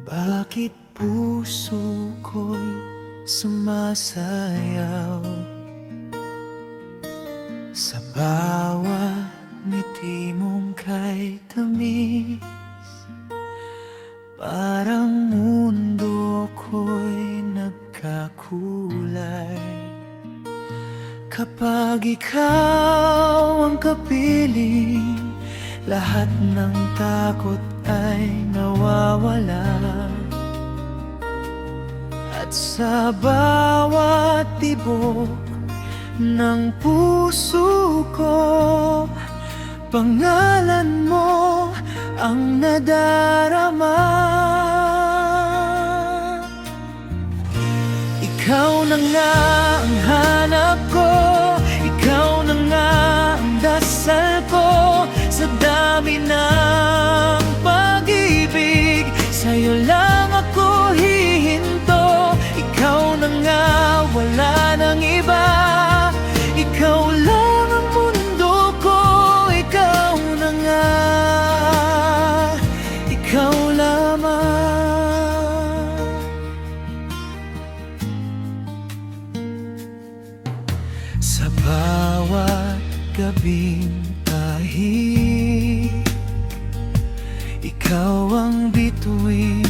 Bakit puso ko'y sumasayaw sa bawat ngiti mong kay tamis? Parang mundo ko'y nagkakulay kapag ikaw ang kapiling. Lahat ng takot ay nawawala, at sa bawat tibok ng puso ko, pangalan mo ang nadarama. Ikaw na nga ang hanap ko, ikaw na nga ang dasal ko. Sa dami ng pag-ibig, sa'yo lang ako hihinto. Ikaw na nga, wala nang iba. Ikaw lang ang mundo ko, ikaw na nga, ikaw lamang. Sa bawat gabing tahimik, ikaw ang bituin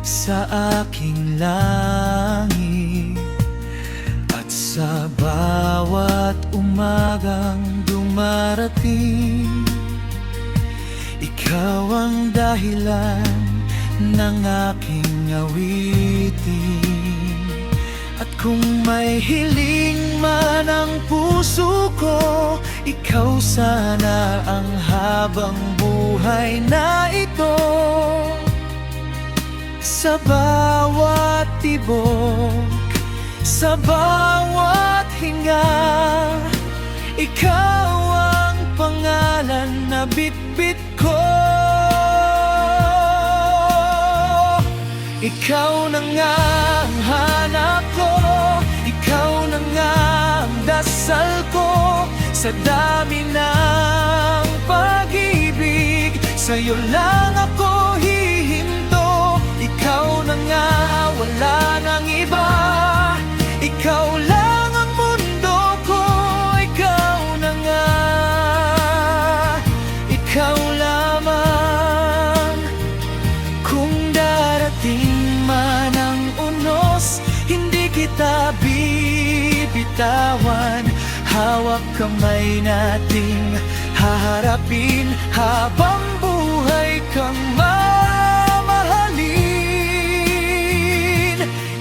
sa aking langit. At sa bawat umagang dumarating, ikaw ang dahilan ng aking awitin. At kung may hiling man ang puso ko, ikaw sana ang habang buhay na ito. Sa bawat tibok, sa bawat hinga, ikaw ang pangalan na bitbit ko. Ikaw na nga ang hanap ko, ikaw na nga ang dasal ko. Sa dami ng pag-ibig, sa'yo lang ako hihinto. Ikaw na nga, wala nang iba. Ikaw lang ang mundo ko, ikaw na nga, ikaw lamang. Kung darating man ang unos, hindi kita bibitawan. Hawak kamay nating haharapin habang buhay kang mamahalin.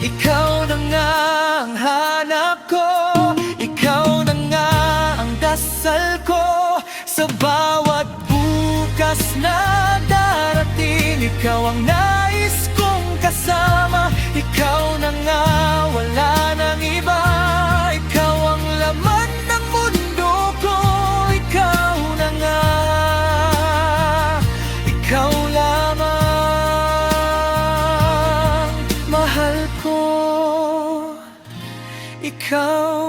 Ikaw na nga ang hanap ko, ikaw na nga ang dasal ko. Sa bawat bukas na darating, ikaw ang nais kong kasama. Ikaw na nga, wala nang iba. Ikaw ang laman ng mundo ko, ikaw na nga, ikaw lamang. Mahal ko, ikaw